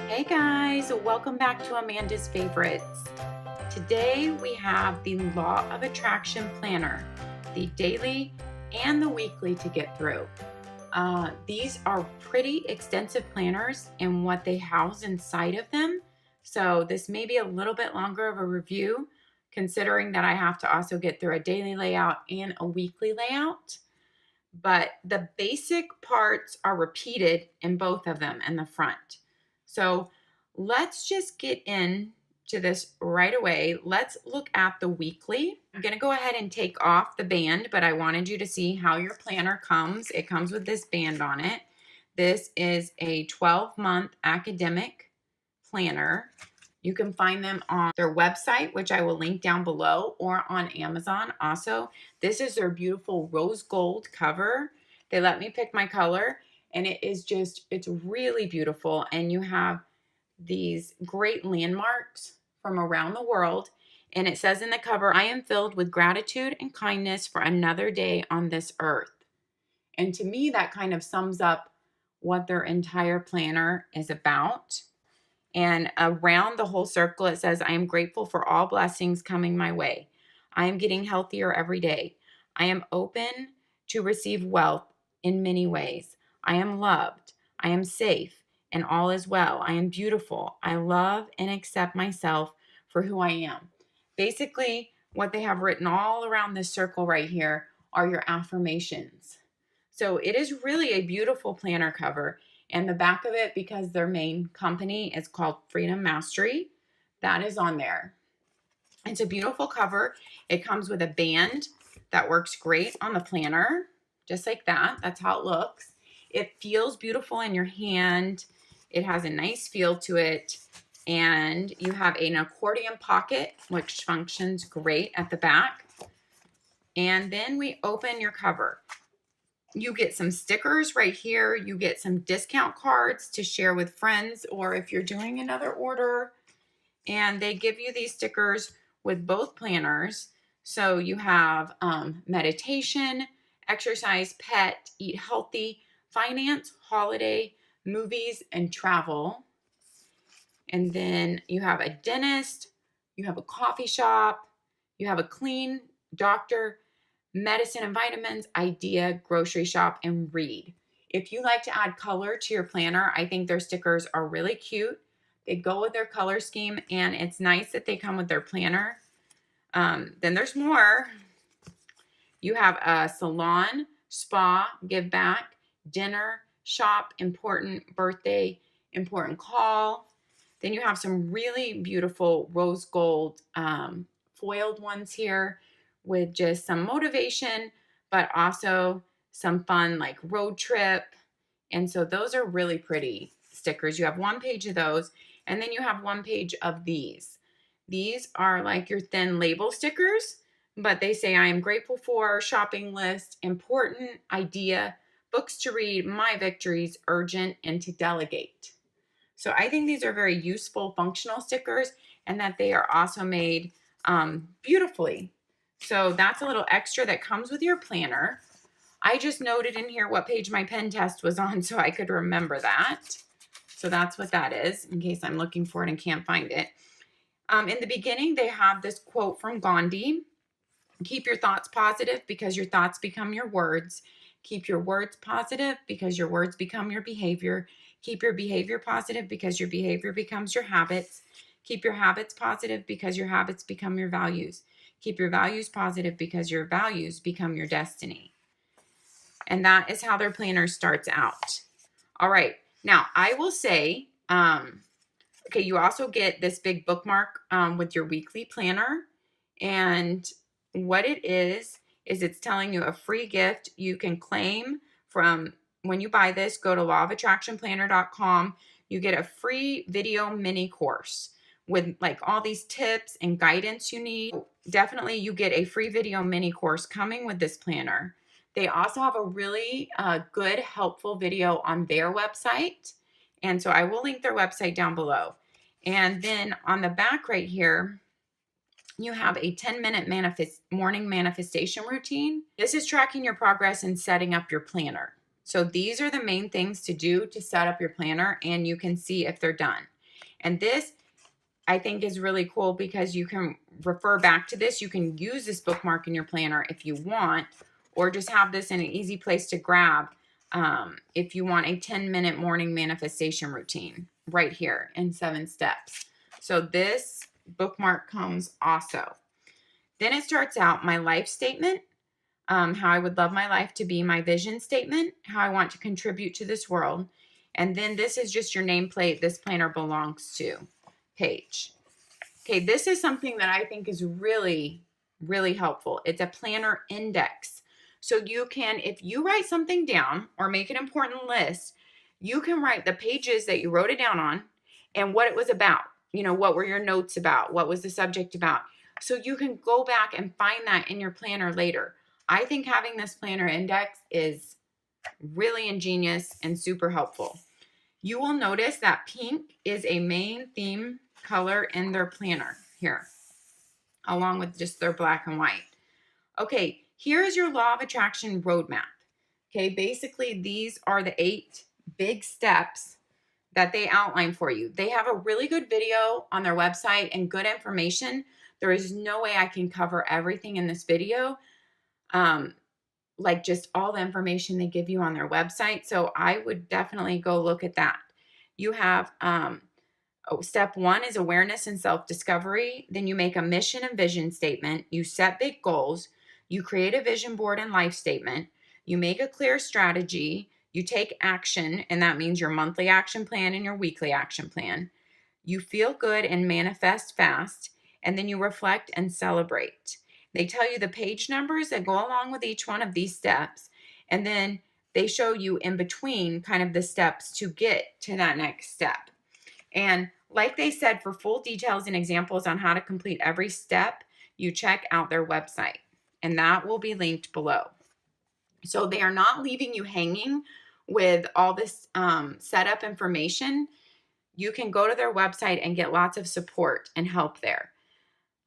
Hey guys, welcome back to Amanda's Favorites. Today we have the Law of Attraction Planner, the daily and the weekly to get through. These are pretty extensive planners and what they house inside of them. So this may be a little bit longer of a review, considering that I have to also get through a daily layout and a weekly layout. But the basic parts are repeated in both of them in the front. So let's just get into this right away. Let's look at the weekly. I'm going to go ahead and take off the band, but I wanted you to see how your planner comes. It comes with this band on it. This is a 12-month academic planner. You can find them on their website, which I will link down below, or on Amazon also. This is their beautiful rose gold cover. They let me pick my color, and it's really beautiful. And you have these great landmarks from around the world. And it says in the cover, "I am filled with gratitude and kindness for another day on this earth." And to me, that kind of sums up what their entire planner is about. And around the whole circle, it says, "I am grateful for all blessings coming my way. I am getting healthier every day. I am open to receive wealth in many ways. I am loved. I am safe, and all is well. I am beautiful. I love and accept myself for who I am." Basically, what they have written all around this circle right here are your affirmations. So it is really a beautiful planner cover. And the back of it, because their main company is called Freedom Mastery, that is on there. It's a beautiful cover. It comes with a band that works great on the planner, just like that. That's how it looks. It feels beautiful in your hand. It has a nice feel to it. And you have an accordion pocket, which functions great at the back. And then we open your cover. You get some stickers right here. You get some discount cards to share with friends, or if you're doing another order. And they give you these stickers with both planners. So you have meditation, exercise, pet, eat healthy, finance, holiday, movies, and travel. And then you have a dentist, you have a coffee shop, you have a clean doctor, medicine and vitamins, idea, grocery shop, and read. If you like to add color to your planner, I think their stickers are really cute. They go with their color scheme, and it's nice that they come with their planner. Then there's more. You have a salon, spa, give back, dinner, shop, important birthday, important call. Then you have some really beautiful rose gold foiled ones here with just some motivation, but also some fun like road trip. And so those are really pretty stickers. You have one page of those, and then you have one page of these. These are like your thin label stickers, but they say, "I am grateful for," shopping list, important, idea, books to read, my victories, urgent, and to delegate. So I think these are very useful, functional stickers, and that they are also made beautifully. So that's a little extra that comes with your planner. I just noted in here what page my pen test was on so I could remember that. So that's what that is, in case I'm looking for it and can't find it. In the beginning, they have this quote from Gandhi: "Keep your thoughts positive because your thoughts become your words. Keep your words positive because your words become your behavior. Keep your behavior positive because your behavior becomes your habits. Keep your habits positive because your habits become your values. Keep your values positive because your values become your destiny." And that is how their planner starts out. All right. Now, I will say, okay, you also get this big bookmark with your weekly planner. And what it is it's telling you a free gift you can claim from when you buy this. Go to lawofattractionplanner.com. You get a free video mini course with like all these tips and guidance you need. Definitely, you get a free video mini course coming with this planner. They also have a really good, helpful video on their website. And so I will link their website down below. And then on the back right here, you have a 10-minute morning manifestation routine. This is tracking your progress and setting up your planner. So these are the main things to do to set up your planner, and you can see if they're done. And this, I think, is really cool because you can refer back to this. You can use this bookmark in your planner if you want, or just have this in an easy place to grab if you want a 10-minute morning manifestation routine right here in 7 steps. So this bookmark comes also. Then it starts out my life statement, how I would love my life to be, my vision statement, how I want to contribute to this world. And then this is just your nameplate, this planner belongs to page. Okay, this is something that I think is really, really helpful. It's a planner index. So you can, if you write something down or make an important list, you can write the pages that you wrote it down on and what it was about. You know, what were your notes about? What was the subject about? So you can go back and find that in your planner later. I think having this planner index is really ingenious and super helpful. You will notice that pink is a main theme color in their planner here, along with just their black and white. Okay, here is your law of attraction roadmap. Okay, basically these are the 8 big steps that they outline for you. They have a really good video on their website and good information. There is no way I can cover everything in this video, like just all the information they give you on their website. So I would definitely go look at that. You have step 1 is awareness and self-discovery. Then you make a mission and vision statement. You set big goals. You create a vision board and life statement. You make a clear strategy. You take action, and that means your monthly action plan and your weekly action plan. You feel good and manifest fast, and then you reflect and celebrate. They tell you the page numbers that go along with each one of these steps, and then they show you in between kind of the steps to get to that next step. And like they said, for full details and examples on how to complete every step, you check out their website, and that will be linked below. So they are not leaving you hanging with all this setup information. You can go to their website and get lots of support and help there.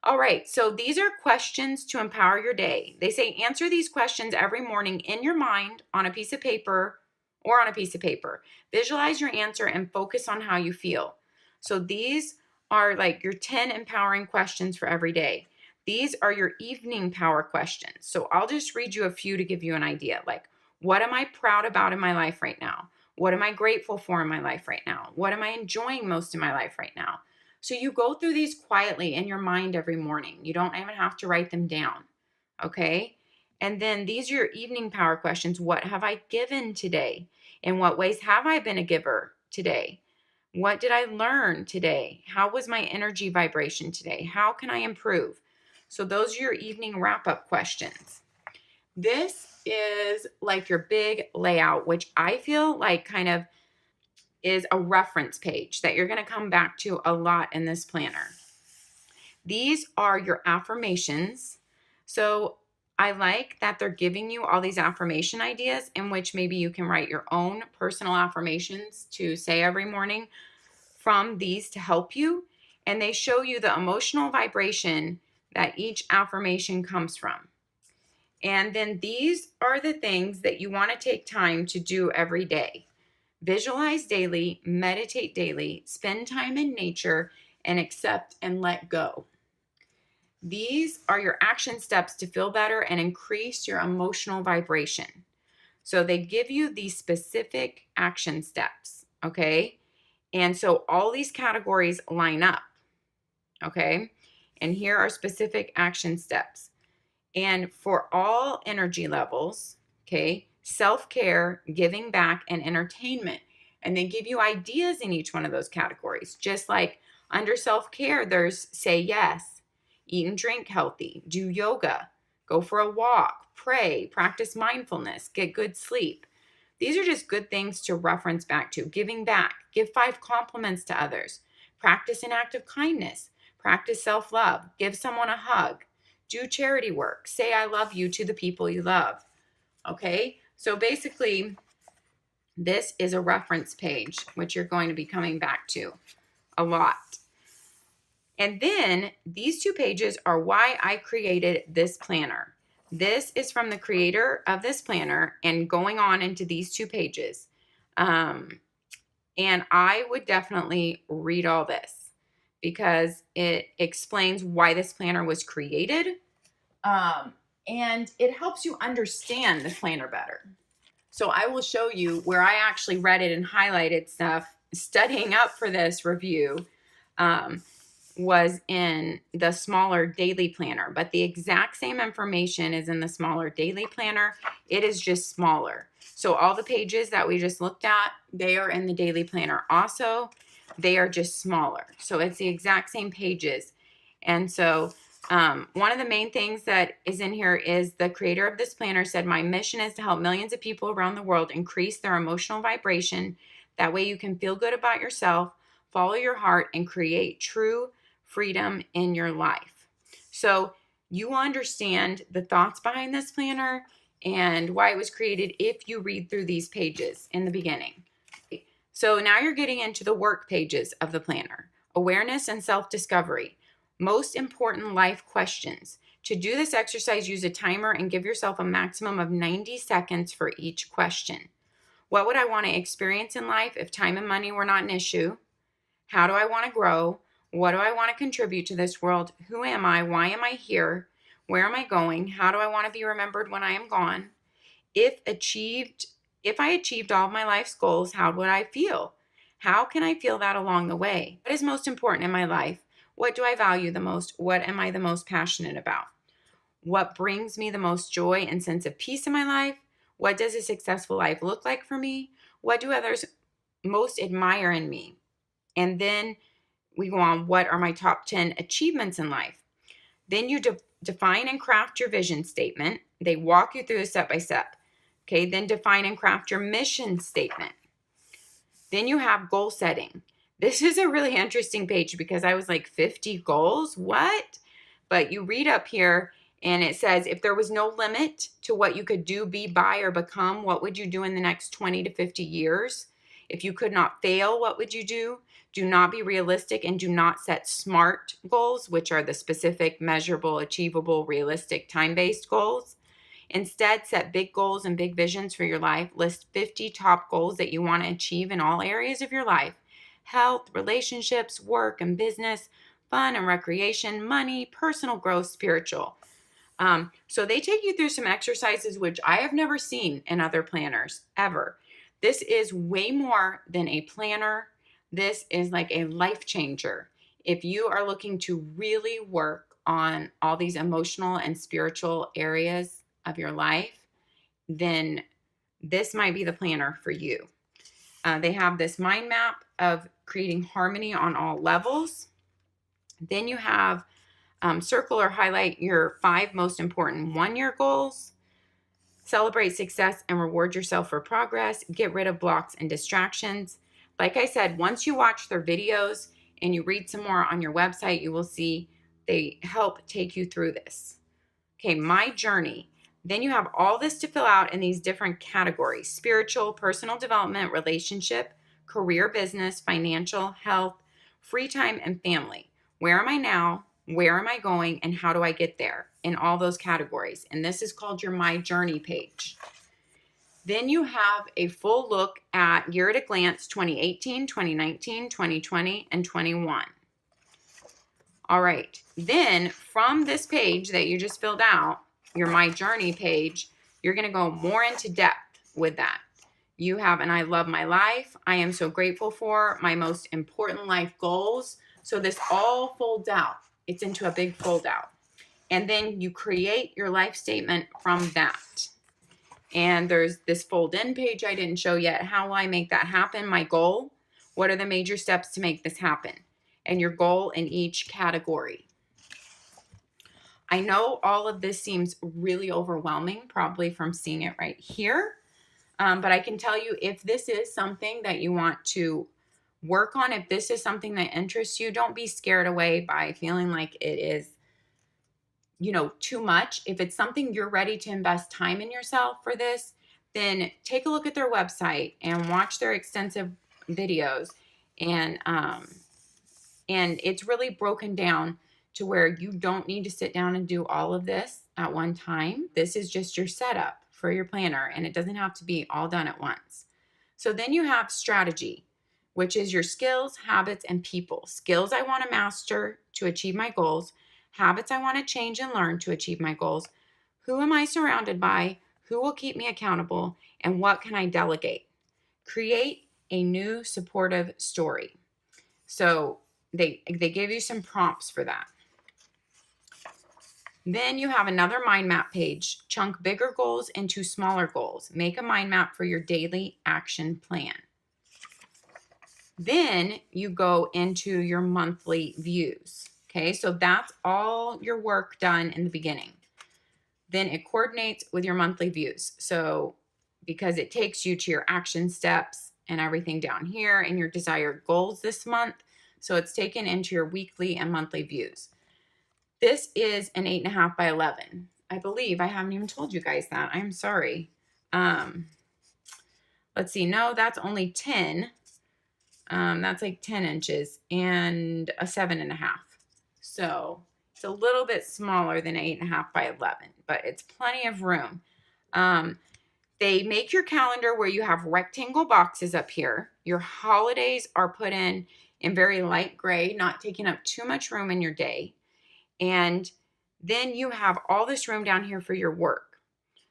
All right, so these are questions to empower your day. They say answer these questions every morning in your mind on a piece of paper or on a piece of paper. Visualize your answer and focus on how you feel. So these are like your 10 empowering questions for every day. These are your evening power questions. So I'll just read you a few to give you an idea. Like, what am I proud about in my life right now? What am I grateful for in my life right now? What am I enjoying most in my life right now? So you go through these quietly in your mind every morning. You don't even have to write them down, okay? And then these are your evening power questions. What have I given today? In what ways have I been a giver today? What did I learn today? How was my energy vibration today? How can I improve? So those are your evening wrap-up questions. This is like your big layout, which I feel like kind of is a reference page that you're going to come back to a lot in this planner. These are your affirmations. So I like that they're giving you all these affirmation ideas in which maybe you can write your own personal affirmations to say every morning from these to help you. And they show you the emotional vibration that each affirmation comes from. And then these are the things that you want to take time to do every day. Visualize daily, meditate daily, spend time in nature, and accept and let go. These are your action steps to feel better and increase your emotional vibration. So they give you these specific action steps, okay? And so all these categories line up, okay? And here are specific action steps. And for all energy levels, okay, self-care, giving back, and entertainment. And they give you ideas in each one of those categories. Just like under self-care, there's say yes, eat and drink healthy, do yoga, go for a walk, pray, practice mindfulness, get good sleep. These are just good things to reference back to. Giving back, give 5 compliments to others, practice an act of kindness, practice self-love, give someone a hug, do charity work, say I love you to the people you love. Okay, so basically, this is a reference page, which you're going to be coming back to a lot. And then these 2 pages are why I created this planner. This is from the creator of this planner and going on into these 2 pages. And I would definitely read all this because it explains why this planner was created. And it helps you understand the planner better. So I will show you where I actually read it and highlighted stuff. Studying up for this review was in the smaller daily planner, but the exact same information is in the smaller daily planner. It is just smaller. So all the pages that we just looked at, they are in the daily planner also. They are just smaller. So it's the exact same pages. And so one of the main things that is in here is the creator of this planner said, my mission is to help millions of people around the world increase their emotional vibration. That way you can feel good about yourself, follow your heart, and create true freedom in your life. So you will understand the thoughts behind this planner and why it was created if you read through these pages in the beginning. So now you're getting into the work pages of the planner. Awareness and self-discovery. Most important life questions. To do this exercise, use a timer and give yourself a maximum of 90 seconds for each question. What would I want to experience in life if time and money were not an issue? How do I want to grow? What do I want to contribute to this world? Who am I? Why am I here? Where am I going? How do I want to be remembered when I am gone? If I achieved all of my life's goals, how would I feel? How can I feel that along the way? What is most important in my life? What do I value the most? What am I the most passionate about? What brings me the most joy and sense of peace in my life? What does a successful life look like for me? What do others most admire in me? And then we go on, what are my top 10 achievements in life? Then you define and craft your vision statement. They walk you through a step-by-step. Okay, then define and craft your mission statement. Then you have goal setting. This is a really interesting page because I was like, 50 goals? What? But you read up here and it says, if there was no limit to what you could do, be, buy, or become, what would you do in the next 20 to 50 years? If you could not fail, what would you do? Do not be realistic and do not set SMART goals, which are the specific, measurable, achievable, realistic, time-based goals. Instead, set big goals and big visions for your life. List 50 top goals that you want to achieve in all areas of your life: health, relationships, work and business, fun and recreation, money, personal growth, spiritual. So they take you through some exercises which I have never seen in other planners ever. This is way more than a planner. This is like a life changer. If you are looking to really work on all these emotional and spiritual areas of your life, then this might be the planner for you. They have this mind map of creating harmony on all levels. Then you have circle or highlight your 5 most important 1-year goals. Celebrate success and reward yourself for progress. Get rid of blocks and distractions. Like I said, once you watch their videos and you read some more on your website, you will see they help take you through this. Okay, my journey. Then you have all this to fill out in these different categories: spiritual, personal development, relationship, career, business, financial, health, free time, and family. Where am I now? Where am I going? And how do I get there? In all those categories. And this is called your My Journey page. Then you have a full look at Year at a Glance 2018, 2019, 2020, and 21. All right. Then from this page that you just filled out, your My Journey page, you're going to go more into depth with that. You have an I love my life. I am so grateful for my most important life goals. So this all folds out. It's into a big fold out. And then you create your life statement from that. And there's this fold in page I didn't show yet. How will I make that happen? My goal. What are the major steps to make this happen? And your goal in each category. I know all of this seems really overwhelming, probably from seeing it right here. But I can tell you, if this is something that you want to work on, if this is something that interests you, don't be scared away by feeling like it is, too much. If it's something you're ready to invest time in yourself for this, then take a look at their website and watch their extensive videos. And it's really broken down to where you don't need to sit down and do all of this at one time. This is just your setup for your planner, and it doesn't have to be all done at once. So then you have strategy. which is your skills, habits, and people. Skills I want to master to achieve my goals. Habits I want to change and learn to achieve my goals. Who am I surrounded by? Who will keep me accountable? And what can I delegate? Create a new supportive story. So they give you some prompts for that. Then you have another mind map page. Chunk bigger goals into smaller goals. Make a mind map for your daily action plan. Then you go into your monthly views. Okay, so that's all your work done in the beginning. Then it coordinates with your monthly views. So because it takes you to your action steps and everything down here and your desired goals this month. So it's taken into your weekly and monthly views. This is an 8.5 by 11. I believe I haven't even told you guys that. I'm sorry. Let's see. No, that's only 10. That's like 10 inches and a 7.5. So it's a little bit smaller than 8.5 by 11, but it's plenty of room. They make your calendar where you have rectangle boxes up here. Your holidays are put in very light gray, not taking up too much room in your day. And then you have all this room down here for your work.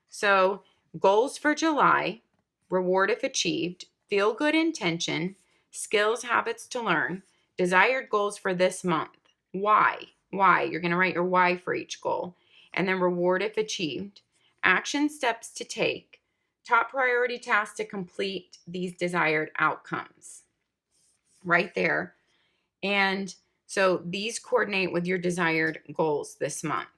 So goals for July, reward if achieved, feel good intention, skills, habits to learn, desired goals for this month. Why? You're going to write your why for each goal. And then reward if achieved, action steps to take, top priority tasks to complete these desired outcomes. Right there. And so these coordinate with your desired goals this month.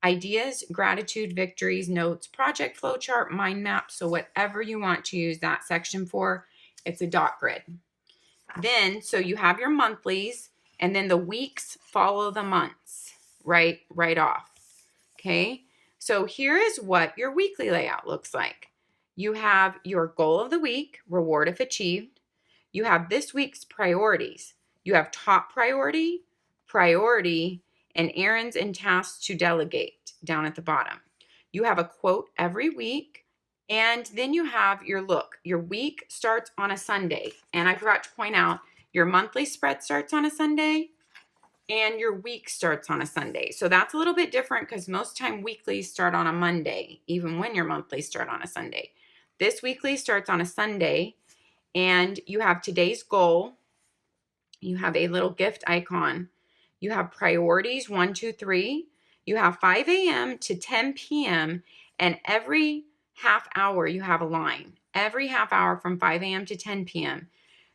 Ideas, gratitude, victories, notes, project flow chart, mind map. So whatever you want to use that section for, it's a dot grid. Then, so you have your monthlies, and then the weeks follow the months, right off. Okay. So here is what your weekly layout looks like. You have your goal of the week, reward if achieved. You have this week's priorities. You have top priority, and errands and tasks to delegate down at the bottom. You have a quote every week, and then you have your look. Your week starts on a Sunday, and I forgot to point out your monthly spread starts on a Sunday, and your week starts on a Sunday. So that's a little bit different because most time weeklies start on a Monday, even when your monthlies start on a Sunday. This weekly starts on a Sunday, and you have today's goal. You have a little gift icon. You have priorities, 1, 2, 3. You have 5 a.m. to 10 p.m. And every half hour you have a line. Every half hour from 5 a.m. to 10 p.m.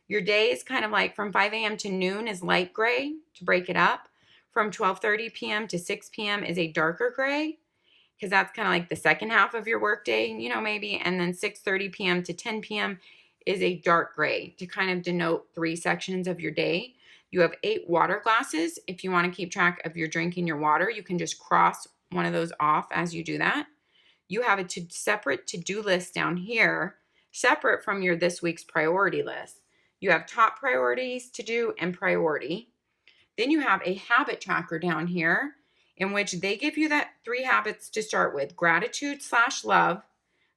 Your day is kind of like from 5 a.m. to noon is light gray to break it up. From 12:30 p.m. to 6 p.m. is a darker gray because that's kind of like the second half of your workday, maybe. And then 6:30 p.m. to 10 p.m. is a dark gray to kind of denote 3 sections of your day. You have 8 water glasses. If you want to keep track of your drinking your water, you can just cross one of those off as you do that. You have a separate to-do list down here, separate from your this week's priority list. You have top priorities, to do, and priority. Then you have a habit tracker down here in which they give you that 3 habits to start with: gratitude/love,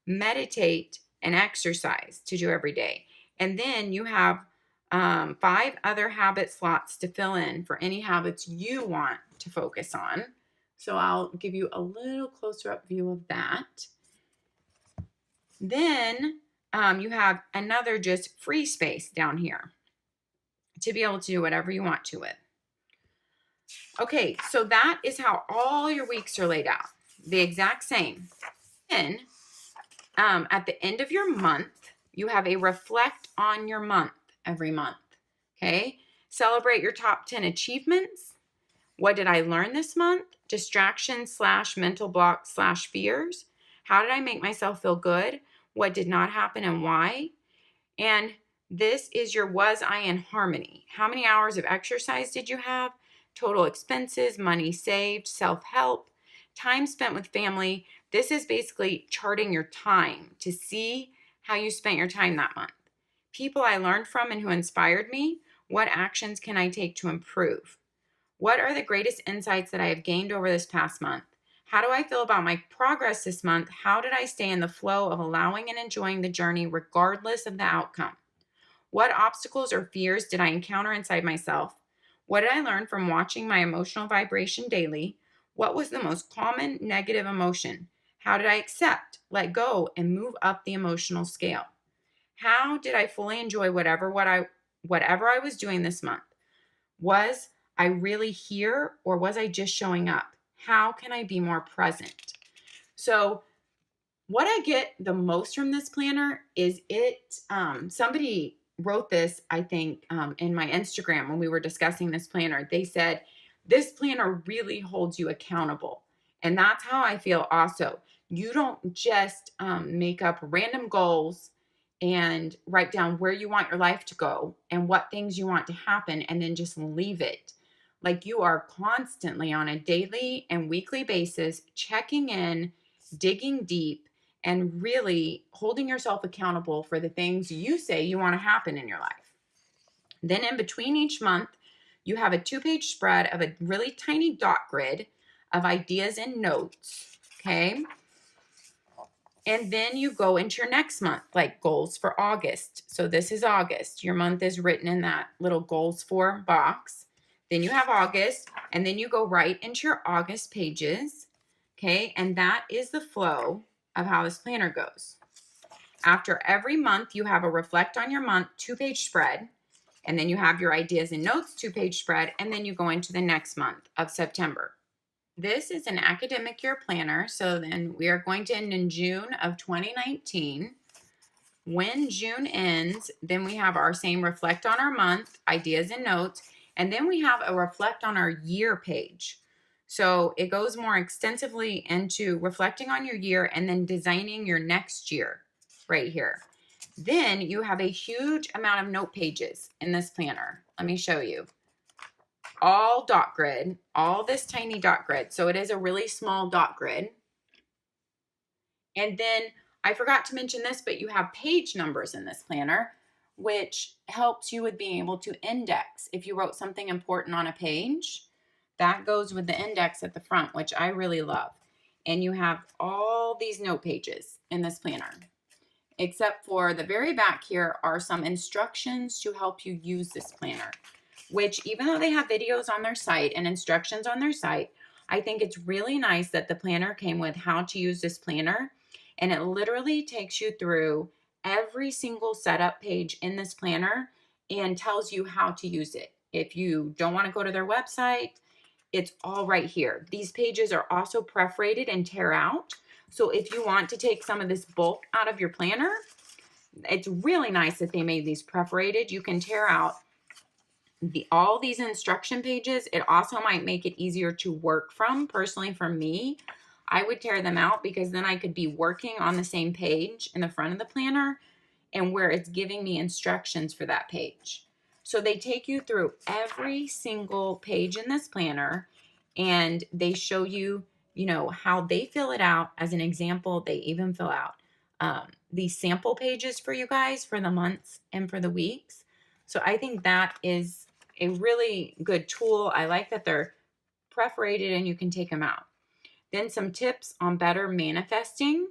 meditate, and exercise to do every day. And then you have 5 other habit slots to fill in for any habits you want to focus on. So I'll give you a little closer up view of that. Then you have another just free space down here to be able to do whatever you want to with. Okay, so that is how all your weeks are laid out. The exact same. Then at the end of your month, you have a reflect on your month every month. Okay, celebrate your top 10 achievements. What did I learn this month? Distractions/mental blocks/fears. How did I make myself feel good? What did not happen and why? And this is your was I in harmony. How many hours of exercise did you have? Total expenses, money saved, self-help, time spent with family. This is basically charting your time to see how you spent your time that month. People I learned from and who inspired me. What actions can I take to improve? What are the greatest insights that I have gained over this past month? How do I feel about my progress this month? How did I stay in the flow of allowing and enjoying the journey regardless of the outcome? What obstacles or fears did I encounter inside myself? What did I learn from watching my emotional vibration daily? What was the most common negative emotion? How did I accept, let go, and move up the emotional scale? How did I fully enjoy whatever I was doing this month? Was I really here, or was I just showing up? How can I be more present? So what I get the most from this planner is somebody wrote this, I think, in my Instagram when we were discussing this planner. They said, this planner really holds you accountable. And that's how I feel also. You don't just make up random goals and write down where you want your life to go and what things you want to happen and then just leave it. Like, you are constantly on a daily and weekly basis checking in, digging deep, and really holding yourself accountable for the things you say you want to happen in your life. Then in between each month, you have a 2-page spread of a really tiny dot grid of ideas and notes, okay? And then you go into your next month, like goals for August. So this is August. Your month is written in that little goals for box. Then you have August, and then you go right into your August pages, okay? And that is the flow of how this planner goes. After every month, you have a reflect on your month 2-page spread, and then you have your ideas and notes 2-page spread, and then you go into the next month of September. This is an academic year planner, so then we are going to end in June of 2019. When June ends, then we have our same reflect on our month, ideas and notes, and then we have a reflect on our year page. So it goes more extensively into reflecting on your year and then designing your next year right here. Then you have a huge amount of note pages in this planner. Let me show you. All dot grid, all this tiny dot grid. So it is a really small dot grid. And then I forgot to mention this, but you have page numbers in this planner, which helps you with being able to index. If you wrote something important on a page, that goes with the index at the front, which I really love. And you have all these note pages in this planner, except for the very back here are some instructions to help you use this planner, which, even though they have videos on their site and instructions on their site, I think it's really nice that the planner came with how to use this planner. And it literally takes you through every single setup page in this planner and tells you how to use it. If you don't want to go to their website, it's all right here. These pages are also perforated and tear out. So if you want to take some of this bulk out of your planner, it's really nice that they made these perforated. You can tear out all these instruction pages. It also might make it easier to work from. Personally, for me, I would tear them out because then I could be working on the same page in the front of the planner and where it's giving me instructions for that page. So they take you through every single page in this planner and they show you, how they fill it out. As an example, they even fill out these sample pages for you guys for the months and for the weeks. So I think that is a really good tool. I like that they're perforated and you can take them out. Then some tips on better manifesting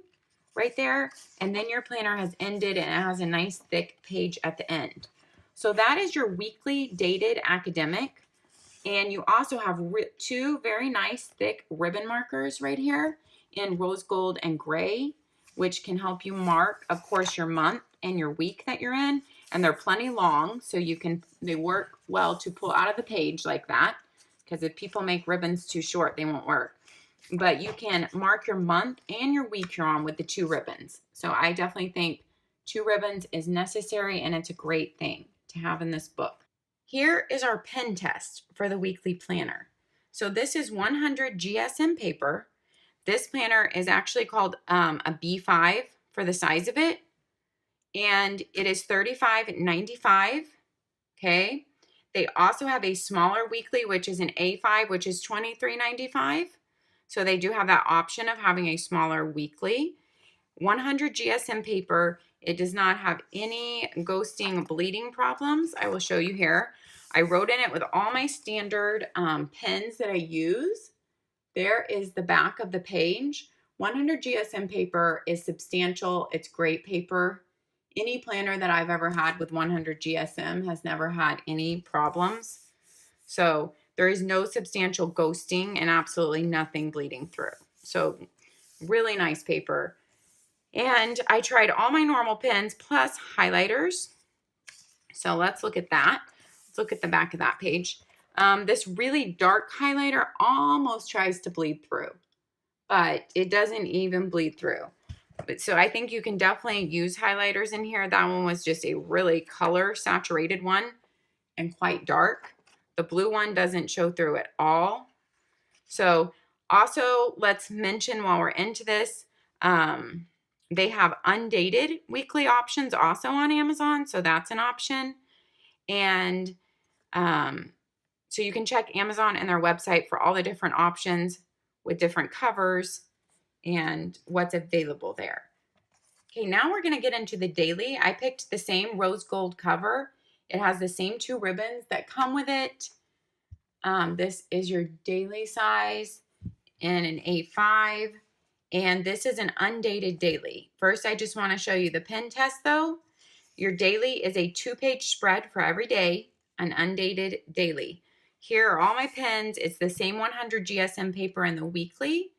right there. And then your planner has ended and it has a nice thick page at the end. So that is your weekly dated academic. And you also have 2 very nice thick ribbon markers right here in rose gold and gray, which can help you mark, of course, your month and your week that you're in. And they're plenty long, so they work well to pull out of the page like that. Because if people make ribbons too short, they won't work. But you can mark your month and your week you're on with the 2 ribbons. So I definitely think 2 ribbons is necessary, and it's a great thing to have in this book. Here is our pen test for the weekly planner. So this is 100 GSM paper. This planner is actually called a B5 for the size of it. And it is $35.95, okay? They also have a smaller weekly, which is an A5, which is $23.95. So they do have that option of having a smaller weekly. 100 GSM paper. It does not have any ghosting bleeding problems. I will show you here. I wrote in it with all my standard pens that I use. There is the back of the page. 100 GSM paper is substantial. It's great paper. Any planner that I've ever had with 100 GSM has never had any problems. So there is no substantial ghosting and absolutely nothing bleeding through. So really nice paper. And I tried all my normal pens plus highlighters. So let's look at that. Let's look at the back of that page. This really dark highlighter almost tries to bleed through, but it doesn't even bleed through. So I think you can definitely use highlighters in here. That one was just a really color saturated one and quite dark. The blue one doesn't show through at all. So also let's mention while we're into this, they have undated weekly options also on Amazon. So that's an option. And so you can check Amazon and their website for all the different options with different covers and what's available there. Okay, now we're going to get into the daily. I picked the same rose gold cover. It has the same 2 ribbons that come with it. This is your daily size in an A5. And this is an undated daily. First, I just want to show you the pen test though. Your daily is a 2-page spread for every day, an undated daily. Here are all my pens. It's the same 100 GSM paper in the weekly.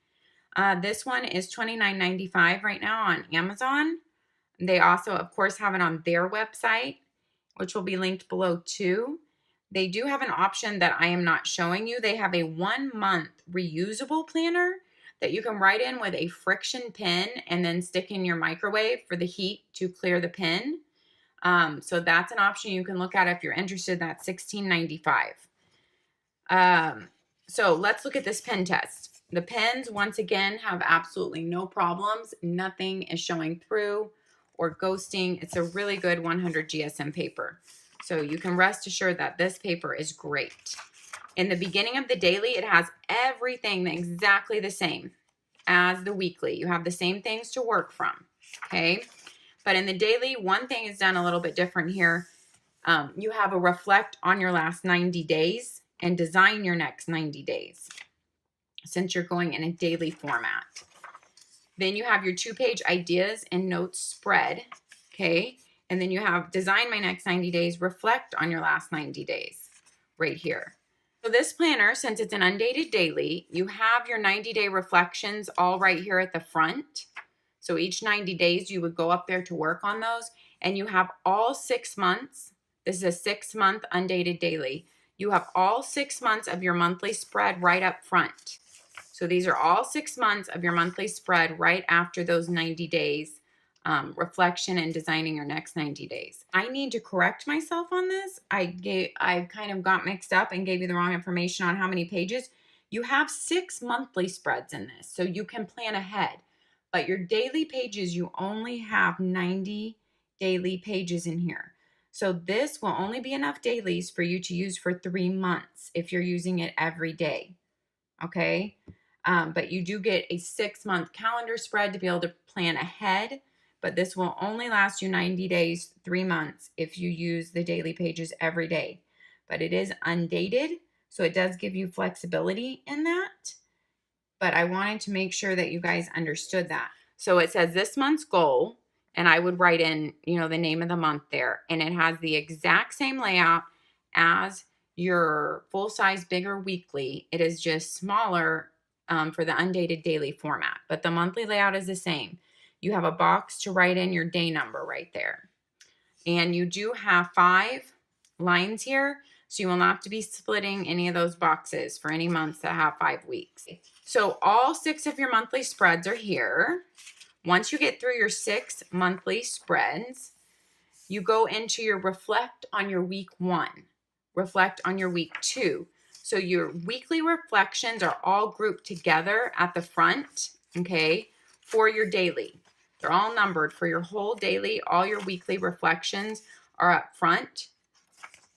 This one is $29.95 right now on Amazon. They also, of course, have it on their website, which will be linked below too. They do have an option that I am not showing you. They have a 1-month reusable planner that you can write in with a friction pen and then stick in your microwave for the heat to clear the pen. So that's an option you can look at if you're interested. That's $16.95. So let's look at this pen test. The pens, once again, have absolutely no problems. Nothing is showing through or ghosting. It's a really good 100 GSM paper. So you can rest assured that this paper is great. In the beginning of the daily, it has everything exactly the same as the weekly. You have the same things to work from, okay? But in the daily, one thing is done a little bit different here. You have a reflect on your last 90 days and design your next 90 days since you're going in a daily format. Then you have your 2-page ideas and notes spread, okay? And then you have design my next 90 days, reflect on your last 90 days right here. So this planner, since it's an undated daily, you have your 90-day reflections all right here at the front. So each 90 days you would go up there to work on those, and you have all 6 months. This is a 6-month undated daily. You have all 6 months of your monthly spread right up front. So these are all 6 months of your monthly spread right after those 90 days reflection and designing your next 90 days. I need to correct myself on this. I kind of got mixed up and gave you the wrong information on how many pages. You have 6 monthly spreads in this, so you can plan ahead. But your daily pages, you only have 90 daily pages in here. So this will only be enough dailies for you to use for 3 months if you're using it every day. Okay? But you do get a 6-month calendar spread to be able to plan ahead. But this will only last you 90 days, 3 months if you use the daily pages every day. But it is undated, so it does give you flexibility in that. But I wanted to make sure that you guys understood that. So it says this month's goal, and I would write in, the name of the month there. And it has the exact same layout as your full-size bigger weekly. It is just smaller for the undated daily format. But the monthly layout is the same. You have a box to write in your day number right there. And you do have 5 lines here, so you will not have to be splitting any of those boxes for any months that have 5 weeks. So all 6 of your monthly spreads are here. Once you get through your 6 monthly spreads, you go into your reflect on your week 1, reflect on your week 2. So your weekly reflections are all grouped together at the front, okay, for your daily. They're all numbered for your whole daily. All your weekly reflections are up front.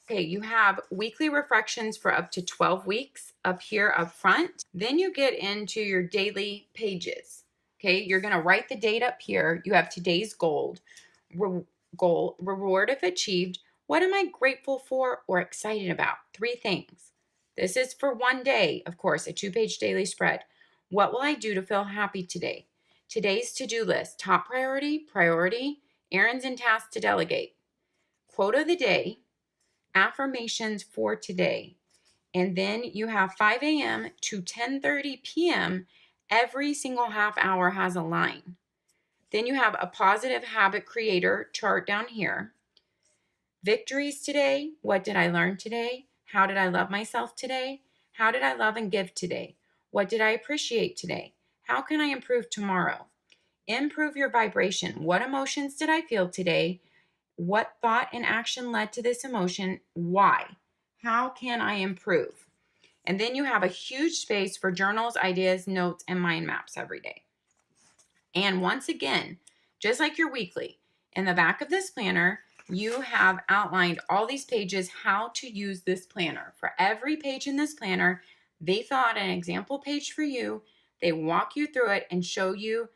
Okay, you have weekly reflections for up to 12 weeks up here up front. Then you get into your daily pages. Okay, you're going to write the date up here. You have today's goal, reward if achieved. What am I grateful for or excited about? 3 things. This is for 1 day, of course, a 2-page daily spread. What will I do to feel happy today? Today's to-do list, top priority, priority, errands and tasks to delegate, quote of the day, affirmations for today. And then you have 5 a.m. to 10:30 p.m. Every single half hour has a line. Then you have a positive habit creator chart down here. Victories today. What did I learn today? How did I love myself today? How did I love and give today? What did I appreciate today? How can I improve tomorrow? Improve your vibration. What emotions did I feel today? What thought and action led to this emotion? Why? How can I improve? And then you have a huge space for journals, ideas, notes, and mind maps every day. And once again, just like your weekly, in the back of this planner, you have outlined all these pages how to use this planner. For every page in this planner, they fill out an example page for you. They walk you through it and show you,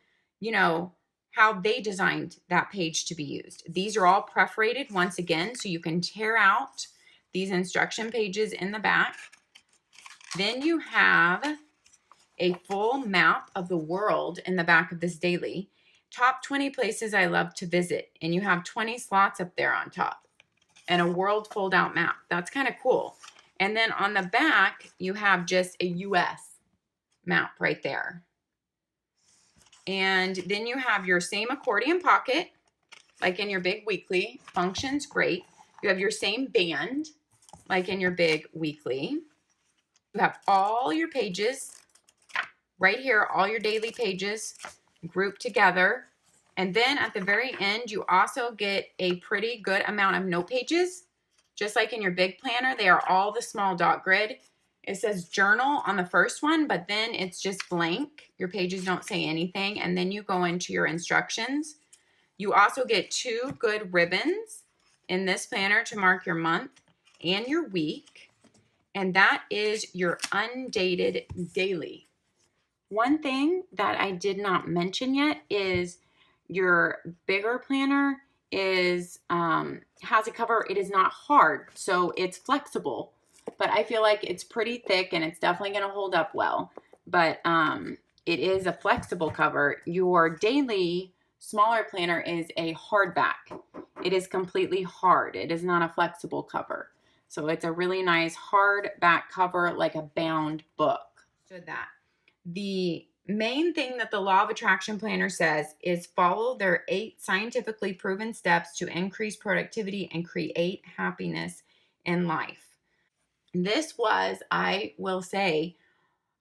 how they designed that page to be used. These are all perforated once again, so you can tear out these instruction pages in the back. Then you have a full map of the world in the back of this daily. Top 20 places I love to visit. And you have 20 slots up there on top. And a world fold out map. That's kind of cool. And then on the back, you have just a US map right there. And then you have your same accordion pocket, like in your big weekly. Functions great. You have your same band, like in your big weekly. You have all your pages right here, all your daily pages grouped together. And then at the very end, you also get a pretty good amount of note pages. Just like in your big planner, they are all the small dot grid. It says journal on the first one, but then it's just blank. Your pages don't say anything. And then you go into your instructions. You also get 2 good ribbons in this planner to mark your month and your week. And that is your undated daily. One thing that I did not mention yet is your bigger planner has a cover. It is not hard, so it's flexible, but I feel like it's pretty thick and it's definitely going to hold up well. But it is a flexible cover. Your daily smaller planner is a hardback. It is completely hard. It is not a flexible cover. So it's a really nice hardback cover, like a bound book. So that. The main thing that the Law of Attraction Planner says is follow their 8 scientifically proven steps to increase productivity and create happiness in life. This was, I will say,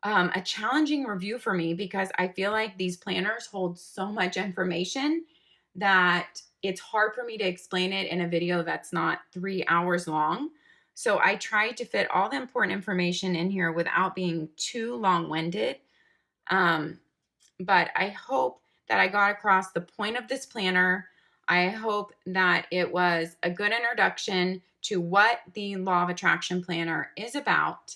a challenging review for me because I feel like these planners hold so much information that it's hard for me to explain it in a video that's not 3 hours long. So I tried to fit all the important information in here without being too long-winded. But I hope that I got across the point of this planner. I hope that it was a good introduction to what the Law of Attraction Planner is about.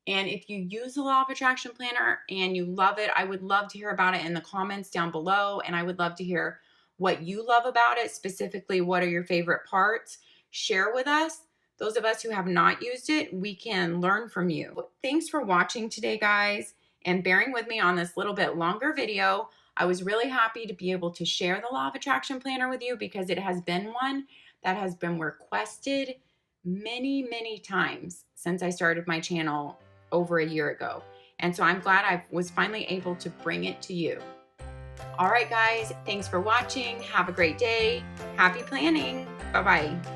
And if you use the Law of Attraction Planner and you love it, I would love to hear about it in the comments down below. And I would love to hear what you love about it. Specifically, what are your favorite parts? Share with us. Those of us who have not used it, we can learn from you. Thanks for watching today, guys, and bearing with me on this little bit longer video. I was really happy to be able to share the Law of Attraction Planner with you because it has been one that has been requested many, many times since I started my channel over a year ago. And so I'm glad I was finally able to bring it to you. All right, guys, thanks for watching. Have a great day. Happy planning. Bye-bye.